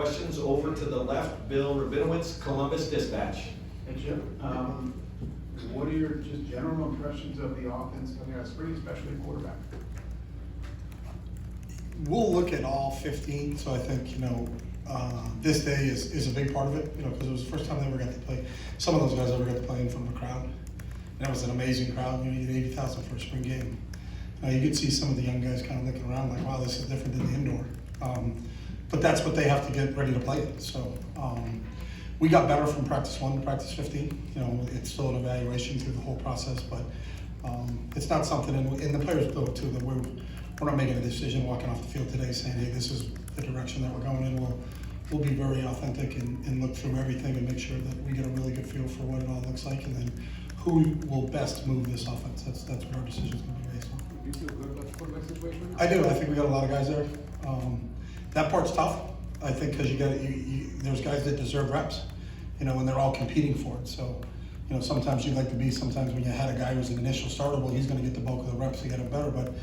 questions. Over to the left, Bill Rabinowitz, Columbus Dispatch. Hey, Chip. What are your just general impressions of the offense coming out of spring, especially quarterback? We'll look at all 15, so I think, this day is a big part of it, because it was the first time they ever got to play. Some of those guys ever got to play in front of a crowd. And it was an amazing crowd. You get 80,000 for a spring game. You could see some of the young guys kind of looking around like, wow, this is different than the indoor. But that's what they have to get ready to play in. So we got better from practice 1 to practice 15. It's still an evaluation through the whole process, but it's not something, and the players know too, that we're not making a decision walking off the field today saying, hey, this is the direction that we're going in. We'll be very authentic and look through everything and make sure that we get a really good feel for what it all looks like, and then who will best move this offense. That's what our decision is going to be based on. Do you feel good about the quarterback situation? I do. I think we got a lot of guys there. That part's tough, I think, because there's guys that deserve reps, and they're all competing for it. So, sometimes you'd like to be, sometimes when you had a guy who's an initial starter, well, he's going to get the bulk of the reps to get him better. But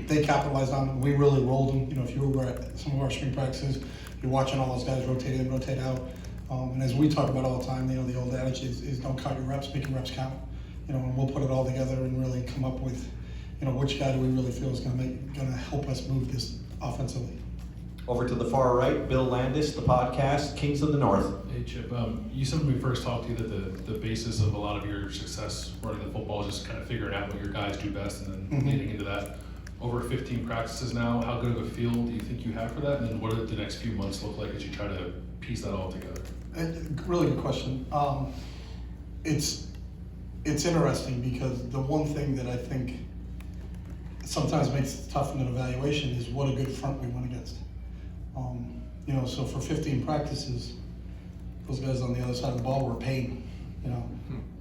they capitalized on it. We really rolled them. If you were at some of our spring practices, you're watching all those guys rotate in, rotate out. And as we talk about all the time, the old adage is don't count your reps, make your reps count. And we'll put it all together and really come up with, which guy do we really feel is going to help us move this offensively. Over to the far right, Bill Landis, the podcast, Kings of the North. Hey Chip, you said when we first talked to you that the basis of a lot of your success running the football is just kind of figuring out what your guys do best and then leading into that. Over 15 practices now, how good of a feel do you think you have for that? And then what do the next few months look like as you try to piece that all together? Really good question. It's interesting because the one thing that I think sometimes makes it tough in an evaluation is what a good front we went against. So for 15 practices, those guys on the other side of the ball were a pain.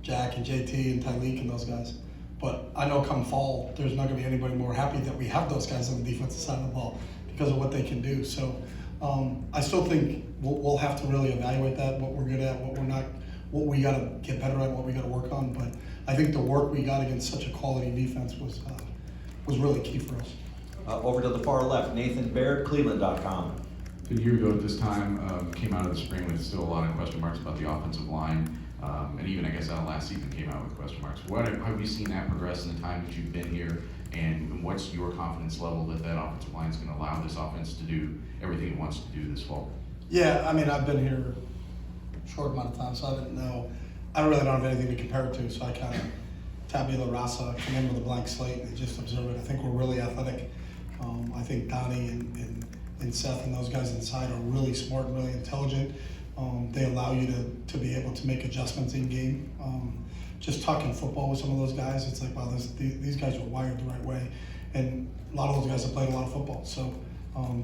Jack and JT and Tyleek and those guys. But I know come fall, there's not going to be anybody more happy that we have those guys on the defensive side of the ball because of what they can do. So I still think we'll have to really evaluate that, what we're good at, what we're not, what we got to get better at, what we got to work on. But I think the work we got against such a quality defense was really key for us. Over to the far left, Nathan Baird, Cleveland.com. A year ago at this time, came out of the spring with still a lot of question marks about the offensive line, and even I guess last season came out with question marks. How have you seen that progress in the time that you've been here, and what's your confidence level that offensive line is going to allow this offense to do everything it wants to do this fall? Yeah, I've been here a short amount of time, so I really don't have anything to compare it to, so I kind of tabula rasa, come in with a blank slate and just observe it. I think we're really athletic. I think Donnie and Seth and those guys inside are really smart and really intelligent. They allow you to be able to make adjustments in game. Just talking football with some of those guys, it's like, wow, these guys are wired the right way. And a lot of those guys have played a lot of football, so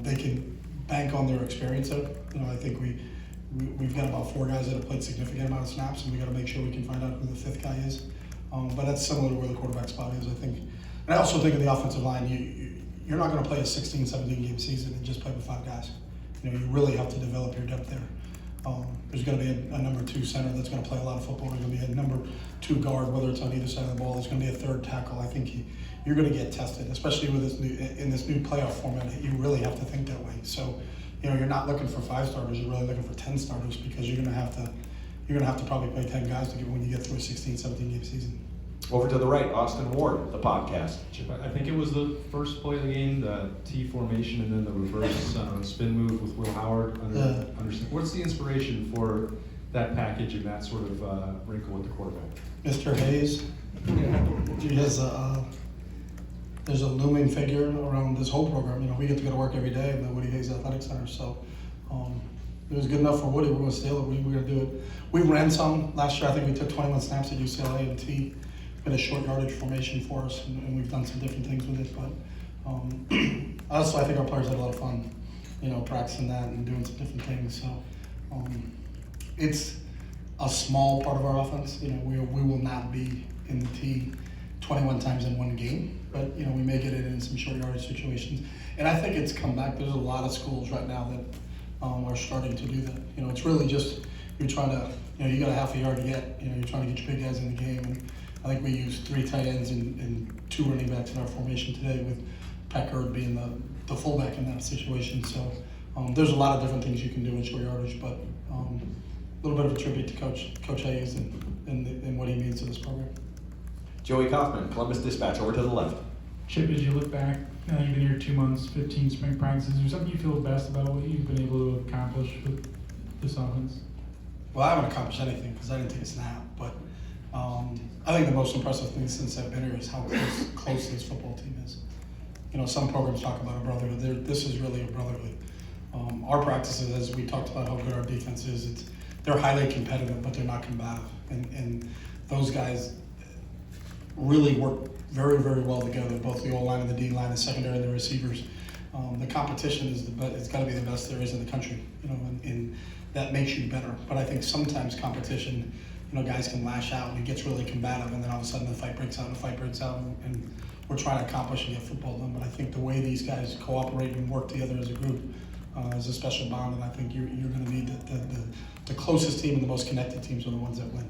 they can bank on their experience there. I think we've got about 4 guys that have played significant amount of snaps, and we got to make sure we can find out who the 5th guy is. But that's similar to where the quarterback spot is, I think. And I also think of the offensive line, you're not going to play a 16, 17 game season and just play with 5 guys. You really have to develop your depth there. There's going to be a number 2 center that's going to play a lot of football. There's going to be a number 2 guard, whether it's on either side of the ball. There's going to be a 3rd tackle. I think you're going to get tested, especially with in this new playoff format. You really have to think that way. So, you're not looking for 5 starters. You're really looking for 10 starters because you're going to have to probably play 10 guys to get when you get through a 16, 17 game season. Over to the right, Austin Ward, the podcast. Chip, I think it was the first play of the game, the T formation, and then the reverse spin move with Will Howard. What's the inspiration for that package and that sort of wrinkle with the quarterback? Mr. Hayes, he has there's a looming figure around this whole program. We get to go to work every day in the Woody Hayes Athletic Center, so it was good enough for Woody. We're going to steal it. We're going to do it. We ran some last year. I think we took 21 snaps at UCLA and T. Been a short yardage formation for us, and we've done some different things with it. But also, I think our players had a lot of fun, practicing that and doing some different things. So it's a small part of our offense. We will not be in the T 21 times in one game, but we may get it in some short yardage situations. And I think it's come back. There's a lot of schools right now that are starting to do that. It's really just you're trying to, you got a half a yard to get. You're trying to get your big guys in the game. And I think we used 3 tight ends and 2 running backs in our formation today, with Packard being the fullback in that situation. So There's a lot of different things you can do in short yardage, but a little bit of a tribute to Coach Hayes and what he means to this program. Joey Kaufman, Columbus Dispatch, over to the left. Chip, as you look back, you've been here 2 months, 15 spring practices. Is there something you feel best about what you've been able to accomplish with this offense? Well, I haven't accomplished anything because I didn't take a snap, but I think the most impressive thing since I've been here is how close this football team is. You know, some programs talk about a brotherhood. This is really a brotherhood. Our practices, as we talked about how good our defense is, they're highly competitive, but they're not combative. And those guys really work very, very well together, both the O-line and the D-line, the secondary and the receivers. The competition is it's got to be the best there is in the country, you know, and that makes you better. But I think sometimes competition, you know, guys can lash out and it gets really combative, and then all of a sudden the fight breaks out and we're trying to accomplish and get football done. But I think the way these guys cooperate and work together as a group is a special bond, and I think you're going to need the closest team and the most connected teams are the ones that win.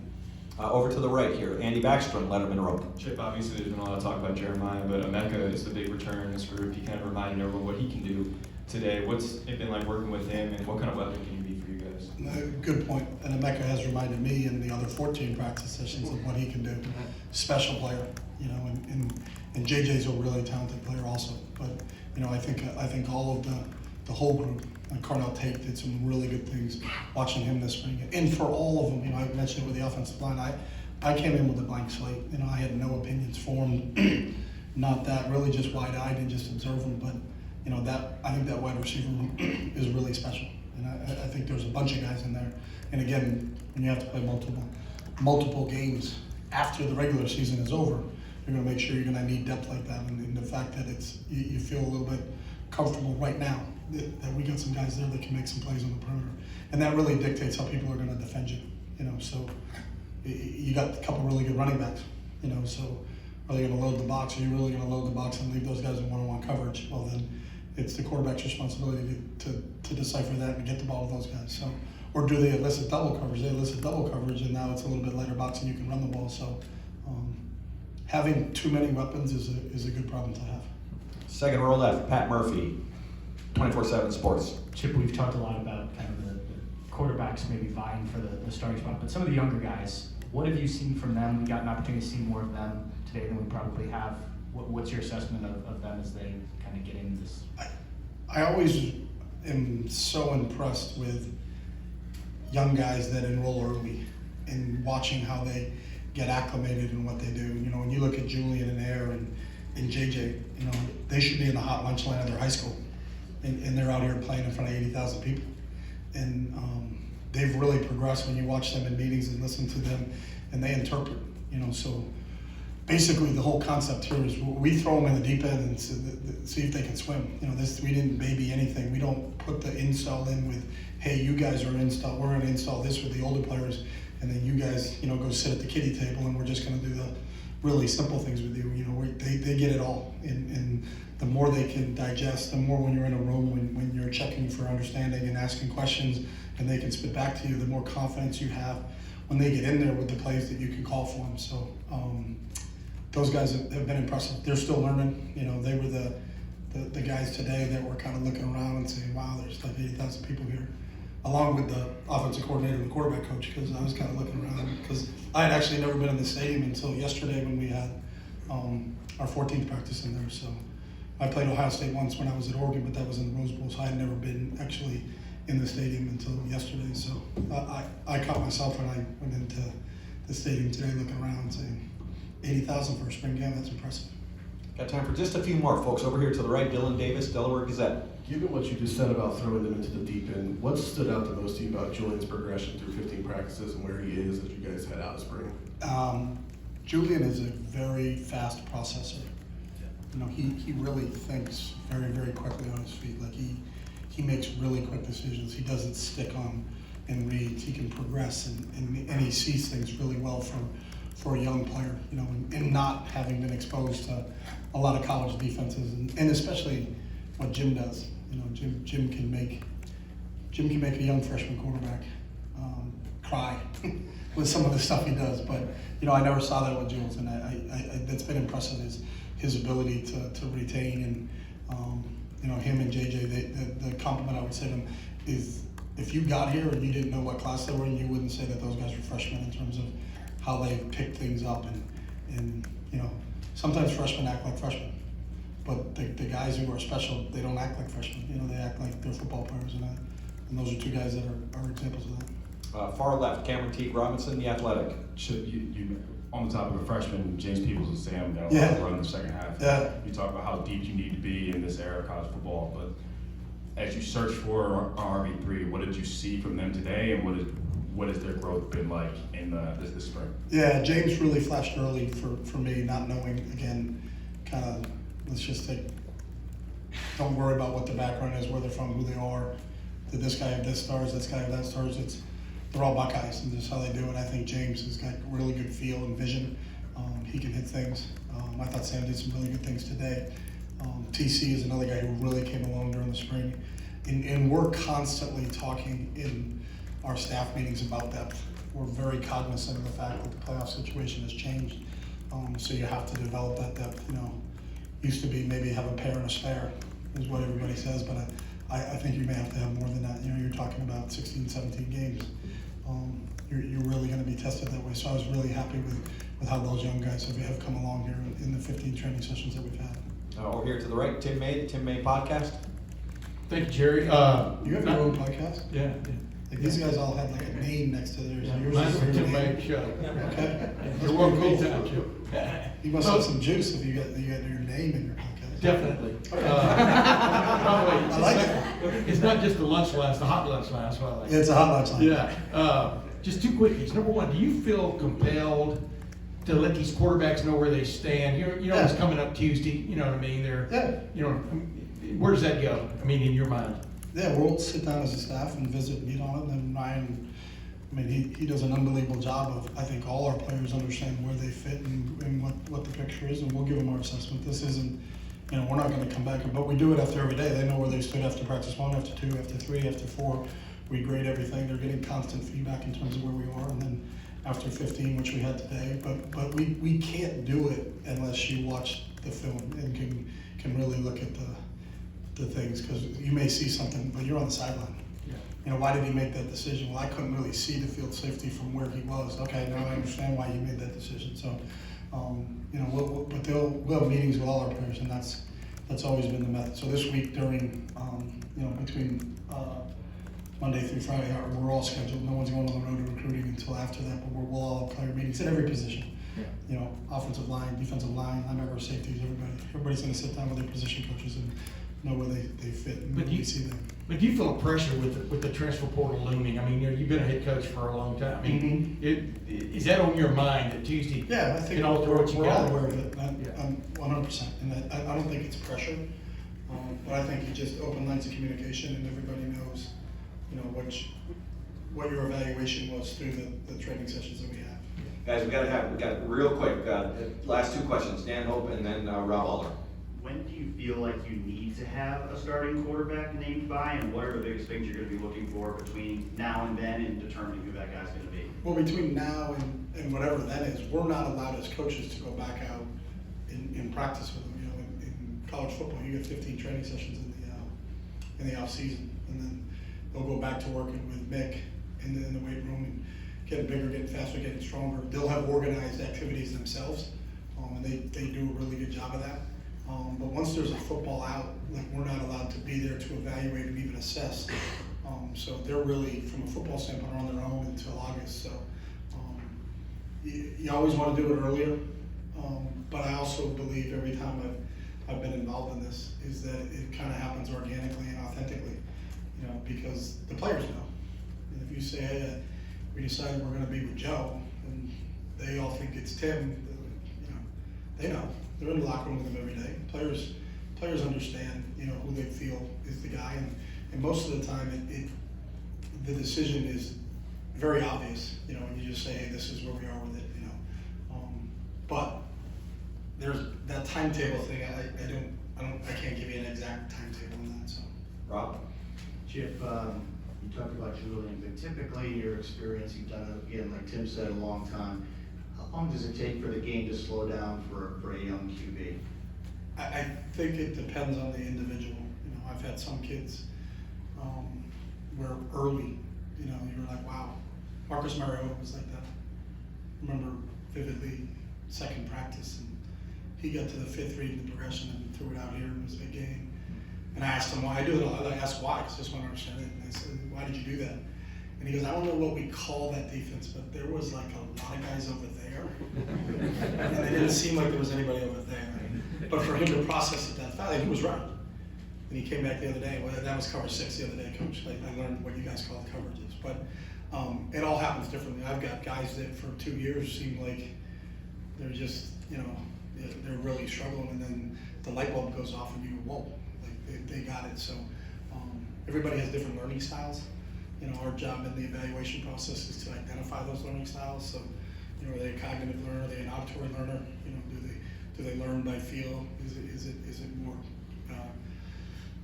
Over to the right here, Andy Backstrom, Letterman Rope. Chip, obviously there's been a lot of talk about Jeremiah, but Emeka is the big return in this group. He kind of reminded everyone what he can do today. What's it been like working with him, and what kind of weapon can he be for you guys? Good point. And Emeka has reminded me in the other 14 practice sessions of what he can do. Special player, you know, and JJ's a really talented player also. But you know, I think all of the whole group. Carnell Tate did some really good things watching him this spring. And for all of them, you know, I mentioned it with the offensive line, I came in with a blank slate. You know, I had no opinions formed, not that, really just wide-eyed and just observe them. But, you know, I think that wide receiver room is really special. And I think there's a bunch of guys in there. And again, when you have to play multiple games after the regular season is over, you're going to make sure you're going to need depth like that. And the fact that you feel a little bit comfortable right now that we got some guys there that can make some plays on the perimeter, and that really dictates how people are going to defend you. You know, so you got a couple really good running backs. You know, so are they going to load the box? Are you really going to load the box and leave those guys in one-on-one coverage? Well, then it's the quarterback's responsibility to decipher that and get the ball to those guys. So, or do they elicit double coverage? They elicit double coverage, and now it's a little bit lighter box and you can run the ball. So, having too many weapons is a good problem to have. Second row left, Pat Murphy, 24/7 Sports. Chip, we've talked a lot about kind of the quarterbacks maybe vying for the starting spot, but some of the younger guys, what have you seen from them? We got an opportunity to see more of them today than we probably have. What's your assessment of them as they kind of get into this? I always am so impressed with young guys that enroll early and watching how they get acclimated and what they do. You know, when you look at Julian and Air and JJ, you know, they should be in the hot lunch line of their high school. And they're out here playing in front of 80,000 people. And they've really progressed when you watch them in meetings and listen to them, and they interpret, you know. So basically the whole concept here is we throw them in the deep end and see if they can swim. You know, we didn't baby anything. We don't put the install in with, hey, you guys are install, we're gonna install this with the older players, and then you guys, you know, go sit at the kiddie table and we're just gonna do the really simple things with you. You know, they get it all. And the more they can digest, the more when you're in a room, when you're checking for understanding and asking questions and they can spit back to you, the more confidence you have when they get in there with the plays that you can call for them. So those guys have been impressive. They're still learning. You know, they were the guys today that were kind of looking around and saying, wow, there's like 80,000 people here, along with the offensive coordinator and the quarterback coach, because I was kind of looking around because I had actually never been in the stadium until yesterday when we had our 14th practice in there. So I played Ohio State once when I was at Oregon, but that was in the Rose Bowl, so I had never been actually in the stadium until yesterday. So I caught myself when I went into the stadium today looking around saying 80,000 for a spring game, that's impressive. Got time for just a few more, folks. Over here to the right, Dylan Davis, Delaware Gazette. Given what you just said about throwing them into the deep end, what stood out the most to you about Julian's progression through 15 practices and where he is as you guys head out of spring? Julian is a very fast processor. You know, he really thinks very, very quickly on his feet. Like he makes really quick decisions. He doesn't stick on and reads. He can progress and he sees things really well for a young player. You know, and not having been exposed to a lot of college defenses and especially what Jim does. You know, Jim can make a young freshman quarterback cry with some of the stuff he does. But you know, I never saw that with Jules, and I that's been impressive. His ability to retain you know, him and JJ, the compliment I would say to them is, if you got here and you didn't know what class they were in, you wouldn't say that those guys were freshmen in terms of how they pick things up. And you know, sometimes freshmen act like freshmen, but the guys who are special, they don't act like freshmen. You know, they act like they're football players, and those are two guys that are examples of that. Far left, Cameron Teague Robinson, The Athletic. Should you on the top of the freshman, James Peebles and Sam got a lot Yeah. of run in the second half. Yeah. You talk about how deep you need to be in this era of college football, but as you search for RB3, what did you see from them today, and what has their growth been like in this spring? Yeah, James really flashed early for me, not knowing, again, kind of, let's just take, don't worry about what their background is, where they're from, who they are. Did this guy have this stars, this guy have that stars? They're all Buckeyes, and this is how they do it. I think James has got really good feel and vision. He can hit things. I thought Sam did some really good things today. TC is another guy who really came along during the spring. And we're constantly talking in our staff meetings about depth. We're very cognizant of the fact that the playoff situation has changed. So you have to develop that depth. You know, used to be maybe have a pair and a spare is what everybody says, but I think you may have to have more than that. You know, you're talking about 16, 17 games. You're really going to be tested that way. So I was really happy with how those young guys have come along here in the 15 training sessions that we've had. Over here to the right, Tim May, the Tim May Podcast. Thank you, Jerry. You have your own podcast? Yeah. Like these guys all had like a name next to theirs. Yours Mine's is the your Tim name. May Show. Okay. You're welcome Cool. anytime, Joe. You must have some juice if you got your name in your podcast. Definitely. Okay. I like it. It's not just the lunch line, it's the hot lunch line, that's what I like. Yeah, it's a hot lunch line. Yeah. Just two quickies. Number one, do you feel compelled to let these quarterbacks know where they stand? You know, it's Yeah. coming up Tuesday, you know what I mean? Yeah. You know, where does that go? I mean, in your mind? Yeah, we'll sit down as a staff and visit and meet on it. And Ryan, I mean, he does an unbelievable job of, I think, all our players understand where they fit and what the picture is, and we'll give them our assessment. This isn't, you know, we're not going to come back, but we do it after every day. They know where they stood after practice 1, after 2, after 3, after 4. We grade everything. They're getting constant feedback in terms of where we are, and then after 15, which we had today. But we can't do it unless you watch the film and can really look at the things, because you may see something, but you're on the sideline. Yeah. You know, why did he make that decision? Well, I couldn't really see the field safety from where he was. Okay, now I understand why he made that decision. So, you know, we'll have meetings with all our players, and that's always been the method. So this week during, you know, between Monday through Friday, we're all scheduled. No one's going on the road to recruiting until after that, but we'll all have player meetings at every position. Yeah. You know, offensive line, defensive line, linebacker, safeties, everybody's going to sit down with their position coaches and know where they fit and But where we see them. But do you feel a pressure with the transfer portal looming? I mean, you know, you've been a head coach for a long time. I mean, is that on your mind that Tuesday? Yeah, I think can alter what you we're all got? aware of it. Yeah. I'm 100%, and I don't think it's pressure, but I think it's just open lines of communication, and everybody knows, you know, what your evaluation was through the training sessions that we have. Guys, we got real quick, last 2 questions, Dan Hope and then Rob Aller. When do you feel like you need to have a starting quarterback named by, and what are the biggest things you're going to be looking for between now and then in determining who that guy's going to be? Well, between now and whatever that is, we're not allowed as coaches to go back out in practice with them. You know, in college football, you get 15 training sessions in the off season, and then they'll go back to working with Mick in the weight room and getting bigger, getting faster, getting stronger. They'll have organized activities themselves, and they do a really good job of that. But once there's a football out, like, we're not allowed to be there to evaluate and even assess. So they're really, from a football standpoint, on their own until August. So you always want to do it earlier, but I also believe every time I've been involved in this is that it kind of happens organically and authentically, you know, because the players know. And if you say, hey, we decided we're going to be with Joe, and they all think it's Tim, you know, they know. They're in the locker room with them every day. Players understand, you know, who they feel is the guy, and most of the time the decision is very obvious, you know, when you just say, hey, this is where we are with it, you know. But there's that timetable thing. I can't give you an exact timetable on that. So, Rob? Chip, you talked about Julian, but typically in your experience, you've done it, again, like Tim said, a long time. How long does it take for the game to slow down for a young QB? I think it depends on the individual. You know, I've had some kids, where early, you know, you were like, wow. Marcus Mariota was like that. I remember vividly, second practice, and he got to the fifth reading the progression and threw it out here, and it was a big game. And I asked him why. I do it a lot. I asked why, because I just want to understand it. And I said, why did you do that? And he goes, I don't know what we call that defense, but there was like a lot of guys over there. And it didn't seem like there was anybody over there. But for him to process it that fast, he was right. And he came back the other day, well, that was cover 6 the other day, Coach. I learned what you guys call coverages. But it all happens differently. I've got guys that for 2 years seem like they're just, you know, they're really struggling, and then the light bulb goes off and you go, whoa, like they got it. So everybody has different learning styles. You know, our job in the evaluation process is to identify those learning styles. So, you know, are they a cognitive learner? Are they an auditory learner? You know, do they learn by feel? Is it more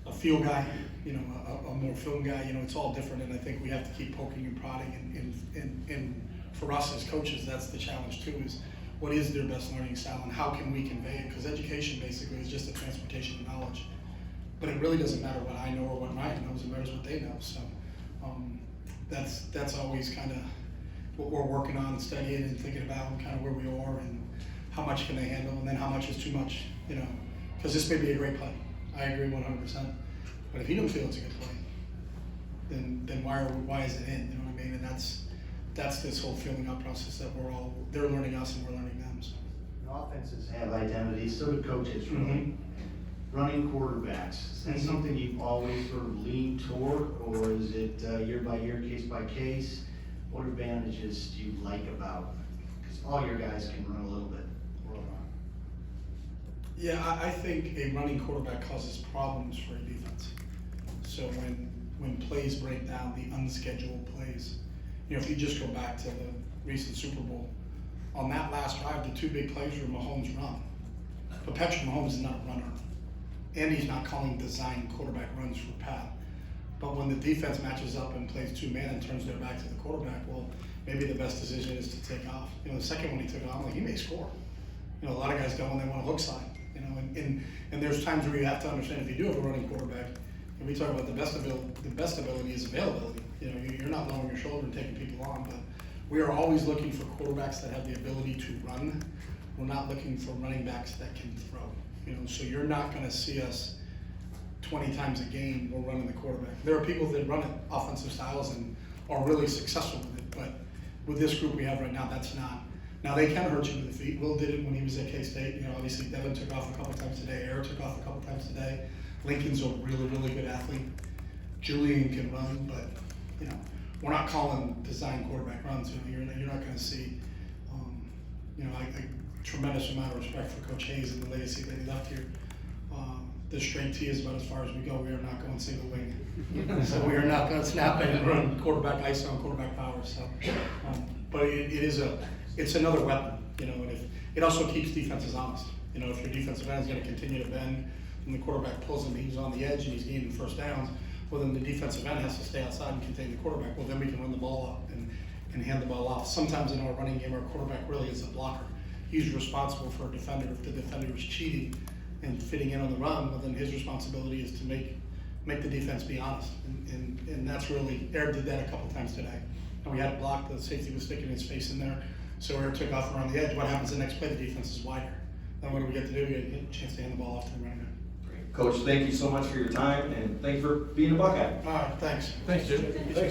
a feel guy? You know, a more film guy? You know, it's all different, and I think we have to keep poking and prodding. And for us as coaches, that's the challenge too. Is what is their best learning style, and how can we convey it? Because education basically is just a transportation of knowledge. But it really doesn't matter what I know or what Ryan knows. It matters what they know. So that's always kind of what we're working on and studying and thinking about, and kind of where we are and how much can they handle, and then how much is too much. You know, because this may be a great play. I agree 100%. But if you don't feel it's a good play, then why is it in? You know what I mean? And that's this whole feeling out process that they're learning us and we're learning them. So. Offenses have identities, so do coaches, really. Mm-hmm. Running quarterbacks, is that something you've always sort of leaned toward, or is it year by year, case by case? What advantages do you like about, because all your guys can run a little bit, or a lot. Yeah, I think a running quarterback causes problems for a defense. So when plays break down, the unscheduled plays, you know, if you just go back to the recent Super Bowl, on that last drive, the 2 big plays were Mahomes' run. But Patrick Mahomes is not a runner. And he's not calling design quarterback runs for Pat. But when the defense matches up and plays 2-man and turns their back to the quarterback, well, maybe the best decision is to take off. You know, the second one he took off, like, he may score. You know, a lot of guys go and they want a hook side. You know, and there's times where you have to understand, if you do have a running quarterback, and we talk about the best ability is availability. You know, you're not lowering your shoulder and taking people on, but we are always looking for quarterbacks that have the ability to run. We're not looking for running backs that can throw. You know, so you're not going to see us 20 times a game we're running the quarterback. There are people that run offensive styles and are really successful with it, but with this group we have right now, that's not. Now they can hurt you with the feet. Will did it when he was at K-State. You know, obviously Devin took off a couple times today. Eric took off a couple times today. Lincoln's a really, really good athlete. Julian can run, but you know, we're not calling design quarterback runs. You know, you're not going to see. You know, a tremendous amount of respect for Coach Hayes and the legacy that he left here. The straight T is about as far as we go. We are not going single wing. So we are not going to snap and run quarterback ISO and quarterback power. So, but it's another weapon, you know, and it also keeps defenses honest. You know, if your defensive end is going to continue to bend and the quarterback pulls him, he's on the edge and he's gaining first downs, well then the defensive end has to stay outside and contain the quarterback. Well then we can run the ball up and hand the ball off. Sometimes in our running game, our quarterback really is a blocker. He's responsible for a defender. If the defender is cheating and fitting in on the run, well then his responsibility is to make the defense be honest. And that's really, Eric did that a couple times today. And we had to block, the safety was sticking his face in there. So Eric took off around the edge. What happens the next play? The defense is wider. Then what do we get to do? We get a chance to hand the ball off to the running back. Coach, thank you so much for your time, and thank you for being a Buckeye. All right, thanks. Thanks, Jim.